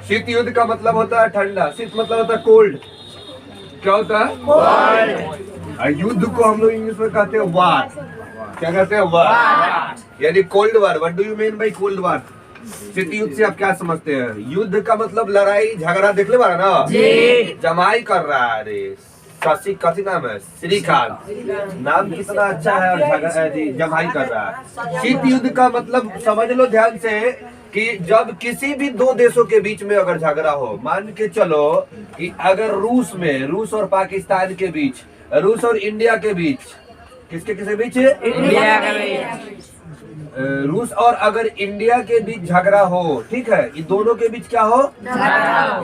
शीत युद्ध का मतलब होता है ठंडा, शीत मतलब होता है कोल्ड। क्या होता है? कोल्ड। युद्ध को हम लोग इंग्लिश में कहते हैं वार। क्या कहते हैं? वार, यानी cold war. What do you mean by cold war? शीत युद्ध से आप क्या समझते हैं? युद्ध का मतलब लड़ाई झगड़ा, देख ले बारा ना जी, जमाई कर रहा है। अरे शशि कथी नाम है? श्रीकांत। नाम कितना अच्छा है, और झगड़ा जी जमाई कर रहा है। शीत युद्ध का मतलब समझ लो ध्यान से कि जब किसी भी दो देशों के बीच में अगर झगड़ा हो, मान के चलो कि अगर रूस और पाकिस्तान के बीच, रूस और इंडिया के बीच, किसके बीच? इंडिया के बीच। रूस और अगर इंडिया के बीच झगड़ा हो, ठीक है, ये दोनों के बीच क्या हो?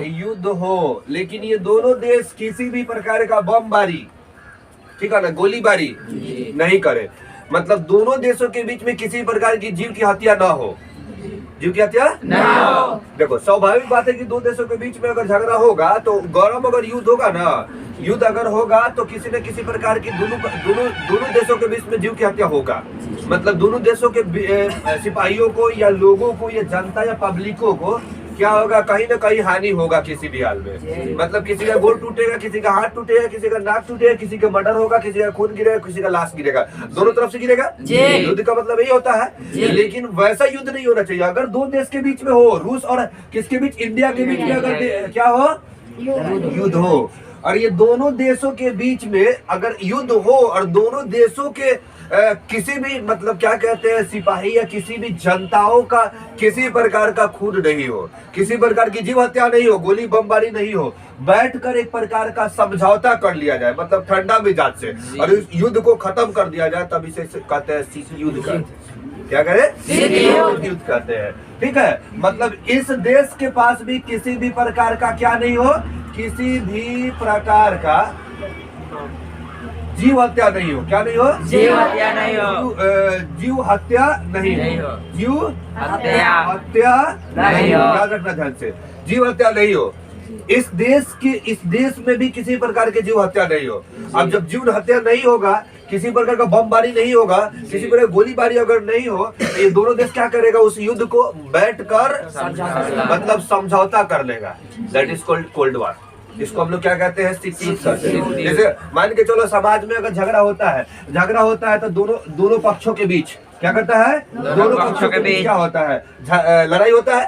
युद्ध हो। लेकिन ये दोनों देश किसी भी प्रकार का बमबारी, ठीक है ना, गोलीबारी नहीं करे। मतलब दोनों देशों के बीच में किसी प्रकार की जीव की हत्या ना हो। जीव की हत्या नहीं हो। देखो स्वाभाविक बात है कि दो देशों के बीच में अगर झगड़ा होगा तो गरम अगर युद्ध होगा ना, युद्ध अगर होगा तो किसी न किसी प्रकार की दोनों देशों के बीच में जीव की हत्या होगा। मतलब दोनों देशों के सिपाहियों को या लोगों को या जनता या पब्लिकों को क्या होगा? कहीं ना कहीं हानि होगा किसी भी हाल में। मतलब किसी का गोड़ टूटेगा, किसी का हाथ टूटेगा, किसी का नाक टूटेगा, किसी का मर्डर होगा, किसी का खून गिरेगा, किसी का लाश गिरेगा, दोनों तरफ से गिरेगा। युद्ध का मतलब यही होता है। लेकिन वैसा युद्ध नहीं होना चाहिए। अगर दो देश के बीच में हो, रूस और किसके बीच? इंडिया के बीच में अगर क्या हो? युद्ध हो, और ये दोनों देशों के बीच में अगर युद्ध हो और दोनों देशों के किसी भी मतलब क्या कहते हैं सिपाही या किसी भी जनताओं का किसी प्रकार का खून नहीं हो, किसी प्रकार की जीव हत्या नहीं हो, गोली बमबारी नहीं हो, बैठकर एक प्रकार का समझौता कर लिया जाए, मतलब ठंडा मिजाज से, और इस युद्ध को खत्म कर दिया जाए, तब इसे कहते हैं शीत युद्ध कहते हैं। क्या करें? शीत युद्ध कहते हैं। ठीक है, मतलब इस देश के पास भी किसी भी प्रकार का क्या नहीं हो, किसी भी प्रकार का जीव हत्या नहीं हो। क्या नहीं हो? जीव हत्या नहीं हो। जीव हत्या नहीं हो। जीव हत्या नहीं हो। याद रखना ध्यान से, जीव हत्या नहीं हो। इस देश में भी किसी प्रकार के जीव हत्या नहीं हो। अब जब जीव हत्या नहीं होगा, किसी प्रकार का बमबारी नहीं होगा, किसी प्रकार गोलीबारी अगर नहीं हो, तो ये दोनों देश क्या करेगा? उस युद्ध को बैठकर मतलब समझौता कर लेगा। That is called cold war. इसको हम लोग क्या कहते हैं? शीत युद्ध कहते हैं। जैसे मान के चलो समाज में अगर झगड़ा होता है तो दोनों पक्षों के बीच क्या करता है? दोनों पक्षों के बीच क्या होता है? लड़ाई होता है,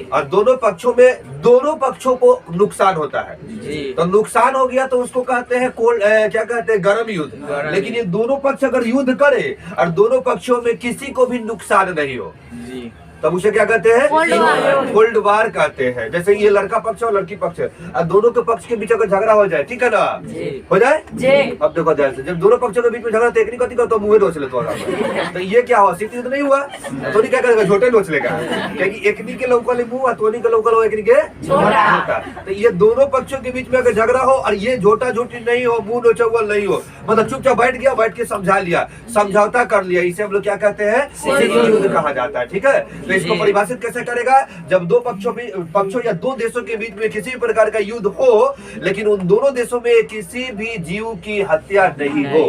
और दोनों पक्षों को नुकसान होता है। तो नुकसान हो गया तो उसको कहते हैं क्या कहते हैं? गर्म युद्ध। लेकिन ये दोनों पक्ष अगर युद्ध करे और दोनों पक्षों में किसी को भी नुकसान नहीं हो, तब उसे क्या कहते हैं? कोल्ड वार कहते हैं। जैसे ये लड़का पक्ष और लड़की पक्ष है, और दोनों के पक्ष के बीच अगर झगड़ा हो जाए, ठीक है ना, हो जाए। अब देखो ध्यान से, जब दोनों पक्षों के बीच में झगड़ा टेक्निक होती है तो मुंह नोच ले तो ये क्या हुआ? शीत युद्ध नहीं हुआ। थोड़ी क्या करेगा? झोटे नोच लेगा, क्योंकि एकनी के लौकल मुंह, थोड़ी के लौकल एकनी के झोटा। तो ये दोनों पक्षों के बीच में अगर झगड़ा हो और ये झोटा झोटी नहीं हो, मुंह नोचल नहीं हो, मतलब चुपचाप बैठ गया, बैठ के समझा लिया, समझौता कर लिया, इसे हम लोग क्या कहते हैं? शीत युद्ध कहा जाता है। ठीक है, तो इसको परिभाषित कैसे करेगा? जब दो पक्षों या दो देशों के बीच में किसी प्रकार का युद्ध हो, लेकिन उन दोनों देशों में किसी भी जीव की हत्या नहीं हो,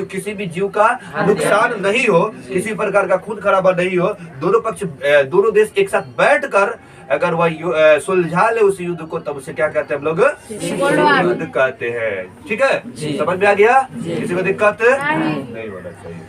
किसी भी जीव का नुकसान नहीं हो, किसी प्रकार का खून खराबा नहीं हो, दोनों देश एक साथ बैठकर अगर वह सुलझा ले उस युद्ध को, तब उसे क्या कहते हैं हम लोग? युद्ध कहते हैं। ठीक है, समझ में आ गया? किसी को दिक्कत नहीं होना चाहिए।